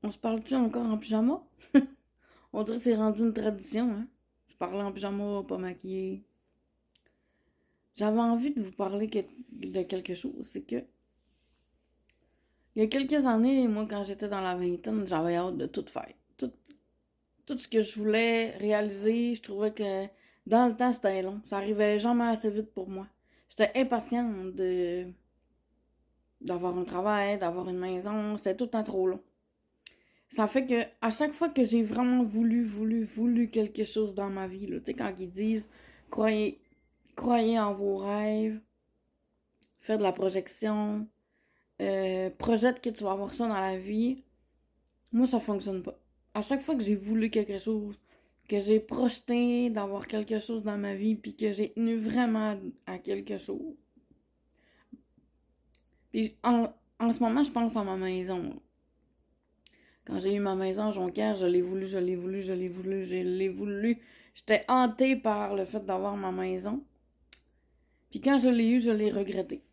On se parle-tu encore en pyjama? On dirait que c'est rendu une tradition, hein? Je parlais en pyjama, pas maquillée. J'avais envie de vous parler de quelque chose. C'est que, il y a quelques années, moi, quand j'étais dans la vingtaine, j'avais hâte de tout faire. Tout ce que je voulais réaliser, je trouvais que dans le temps, c'était long. Ça arrivait jamais assez vite pour moi. J'étais impatiente d'avoir un travail, d'avoir une maison. C'était tout le temps trop long. Ça fait que à chaque fois que j'ai vraiment voulu quelque chose dans ma vie, là, tu sais, quand ils disent croyez, croyez en vos rêves, faites de la projection, projette que tu vas avoir ça dans la vie, moi ça fonctionne pas. À chaque fois que j'ai voulu quelque chose, que j'ai projeté d'avoir quelque chose dans ma vie, puis que j'ai tenu vraiment à quelque chose. Puis en ce moment, je pense à ma maison. Quand j'ai eu ma maison à Jonquière, je l'ai voulu, je l'ai voulu, je l'ai voulu, je l'ai voulu. J'étais hantée par le fait d'avoir ma maison. Puis quand je l'ai eu, je l'ai regretté.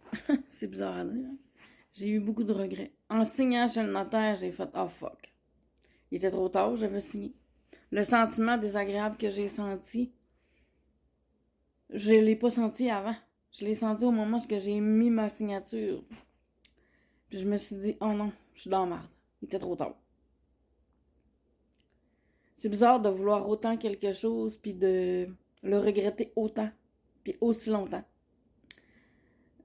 C'est bizarre à dire. J'ai eu beaucoup de regrets. En signant chez le notaire, j'ai fait oh fuck. Il était trop tard, j'avais signé. Le sentiment désagréable que j'ai senti, je l'ai pas senti avant. Je l'ai senti au moment où j'ai mis ma signature. Puis je me suis dit oh non, je suis dans la merde. Il était trop tard. C'est bizarre de vouloir autant quelque chose puis de le regretter autant puis aussi longtemps.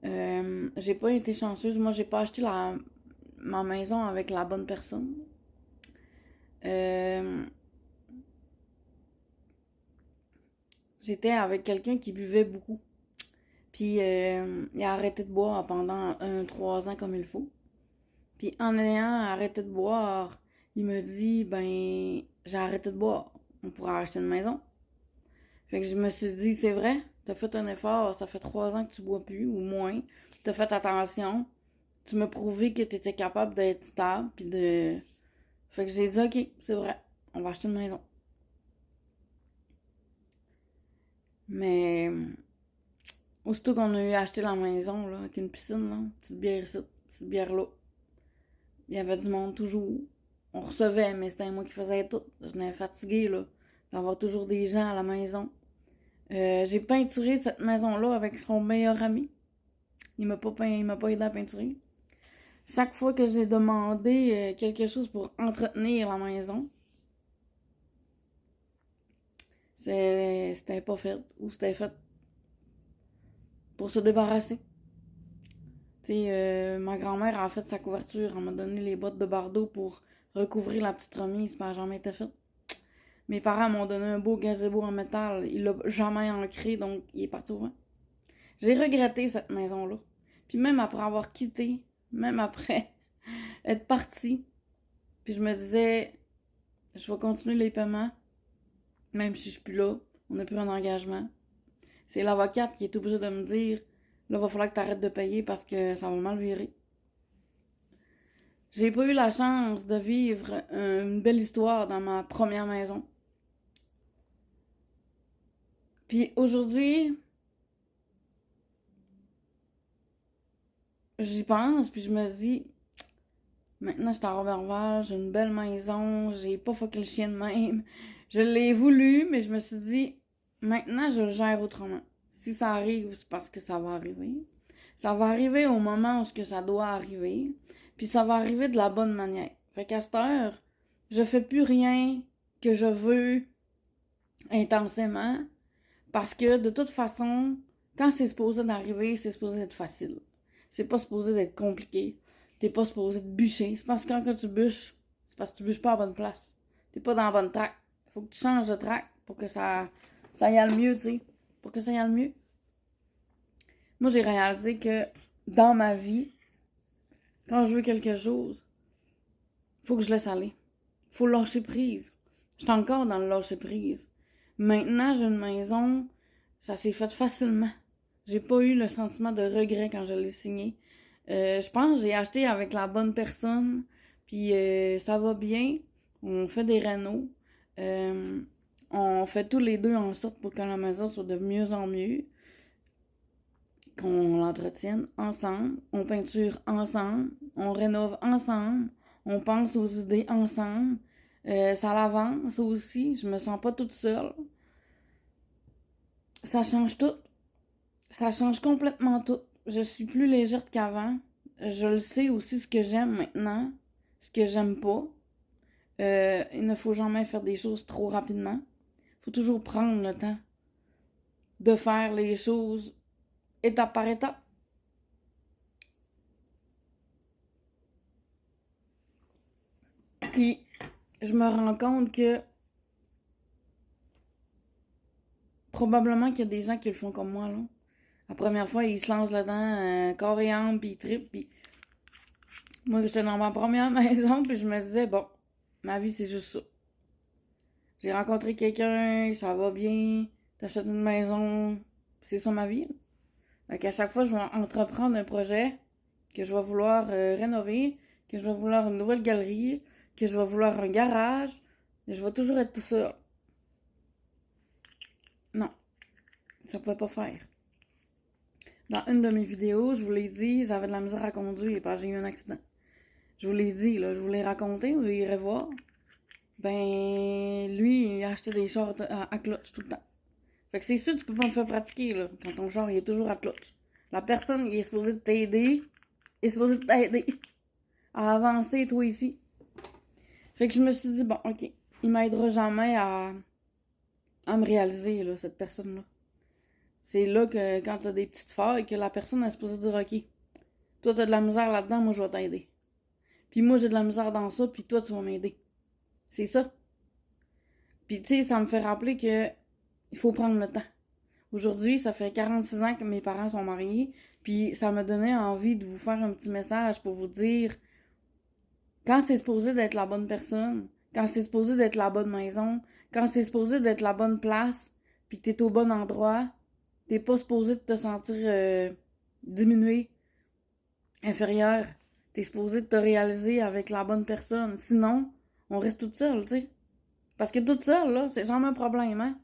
J'ai pas été chanceuse. Moi, j'ai pas acheté ma maison avec la bonne personne. Euh, J'étais avec quelqu'un qui buvait beaucoup. Puis il a arrêté de boire pendant 3 ans comme il faut. Puis en ayant arrêté de boire, il me dit ben j'ai arrêté de boire. On pourra acheter une maison. Fait que je me suis dit, c'est vrai, t'as fait un effort, ça fait 3 ans que tu bois plus, ou moins. T'as fait attention. Tu m'as prouvé que t'étais capable d'être stable, puis de... Fait que j'ai dit, ok, c'est vrai, on va acheter une maison. Mais, aussitôt qu'on a eu acheté la maison, là, avec une piscine, là, petite bière ici, petite bière là, il y avait du monde toujours. On recevait, mais c'était moi qui faisais tout. Je venais fatiguée, là, d'avoir toujours des gens à la maison. J'ai peinturé cette maison-là avec son meilleur ami. Il m'a pas aidé à peinturer. Chaque fois que j'ai demandé quelque chose pour entretenir la maison, c'était pas fait. Ou c'était fait pour se débarrasser. Tu sais, ma grand-mère a fait sa couverture. Elle m'a donné les bottes de Bardeau pour recouvrir la petite remise. Ça n'a jamais été fait. Mes parents m'ont donné un beau gazebo en métal. Il l'a jamais ancré, donc il est parti au vent. J'ai regretté cette maison-là. Puis même après avoir quitté, même après être partie, puis je me disais, je vais continuer les paiements, même si je suis plus là, on n'a plus un engagement. C'est l'avocate qui est obligée de me dire, là, il va falloir que tu arrêtes de payer parce que ça va mal virer. J'ai pas eu la chance de vivre une belle histoire dans ma première maison. Puis aujourd'hui, j'y pense, puis je me dis, maintenant je suis à Roberval, j'ai une belle maison, j'ai pas fucké le chien de même. Je l'ai voulu, mais je me suis dit, maintenant je le gère autrement. Si ça arrive, c'est parce que ça va arriver. Ça va arriver au moment où ce que ça doit arriver. Puis ça va arriver de la bonne manière. Fait qu'à cette heure, je fais plus rien que je veux intensément. Parce que de toute façon, quand c'est supposé d'arriver, c'est supposé être facile. C'est pas supposé d'être compliqué. T'es pas supposé de bûcher. C'est parce que quand tu bûches, c'est parce que tu bûches pas à la bonne place. T'es pas dans la bonne track. Faut que tu changes de track pour que ça y aille mieux, tu sais. Pour que ça y aille mieux. Moi, j'ai réalisé que dans ma vie, quand je veux quelque chose, faut que je laisse aller. Faut lâcher prise. Je suis encore dans le lâcher prise. Maintenant, j'ai une maison, ça s'est fait facilement. J'ai pas eu le sentiment de regret quand je l'ai signé. Je pense que j'ai acheté avec la bonne personne, puis ça va bien. On fait des rénaux. Euh, on fait tous les deux en sorte pour que la maison soit de mieux en mieux. Qu'on l'entretienne ensemble, on peinture ensemble, on rénove ensemble, On pense aux idées ensemble. Ça l'avance aussi. Je me sens pas toute seule. Ça change tout. Ça change complètement tout. Je suis plus légère qu'avant. Je le sais aussi ce que j'aime maintenant, ce que j'aime pas. Il ne faut jamais faire des choses trop rapidement. Il faut toujours prendre le temps de faire les choses étape par étape. Puis, je me rends compte que probablement qu'il y a des gens qui le font comme moi, là. La première fois, ils se lancent là-dedans, corps et âme, puis ils trippent, puis moi, j'étais dans ma première maison, puis je me disais, bon, ma vie, c'est juste ça. J'ai rencontré quelqu'un, ça va bien, t'achètes une maison, c'est ça ma vie. Fait qu'à chaque fois, je vais entreprendre un projet que je vais vouloir rénover, que je vais vouloir une nouvelle galerie, que je vais vouloir un garage, et je vais toujours être tout seul. Non, ça pouvait pas faire. Dans une de mes vidéos, je vous l'ai dit, j'avais de la misère à conduire parce que j'ai eu un accident. Je vous l'ai dit, là, je vous l'ai raconté, vous irez voir. Ben, lui, il a acheté des chars à clutch tout le temps. Fait que c'est sûr que tu peux pas me faire pratiquer, là, quand ton char il est toujours à clutch. La personne qui est supposée t'aider est supposée t'aider à avancer, toi ici. Fait que je me suis dit, bon, ok, il m'aidera jamais à me réaliser, là, cette personne-là. C'est là que, quand t'as des petites failles, que la personne est supposée dire, ok, toi t'as de la misère là-dedans, moi je vais t'aider. Puis moi j'ai de la misère dans ça, puis toi tu vas m'aider. C'est ça. Puis tu sais, ça me fait rappeler que il faut prendre le temps. Aujourd'hui, ça fait 46 ans que mes parents sont mariés, puis ça m'a donné envie de vous faire un petit message pour vous dire quand c'est supposé d'être la bonne personne, quand c'est supposé d'être la bonne maison, quand c'est supposé d'être la bonne place, puis que t'es au bon endroit, t'es pas supposé de te sentir diminué, inférieur. T'es supposé de te réaliser avec la bonne personne. Sinon, on reste toute seule, tu sais. Parce que toute seule, là, c'est jamais un problème, hein.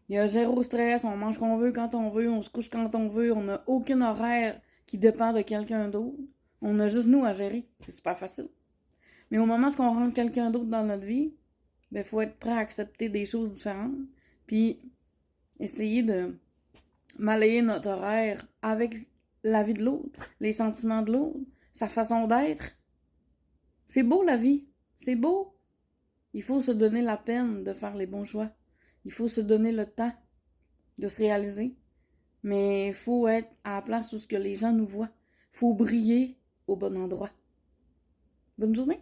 Il y a zéro stress, on mange qu'on veut quand on veut, on se couche quand on veut, on n'a aucun horaire qui dépend de quelqu'un d'autre. On a juste nous à gérer. C'est super facile. Mais au moment où on rentre quelqu'un d'autre dans notre vie, ben faut être prêt à accepter des choses différentes. Puis essayer de malayer notre horaire avec la vie de l'autre, les sentiments de l'autre, sa façon d'être. C'est beau la vie. C'est beau. Il faut se donner la peine de faire les bons choix. Il faut se donner le temps de se réaliser. Mais il faut être à la place où ce que les gens nous voient. Il faut briller au bon endroit. Bonne journée!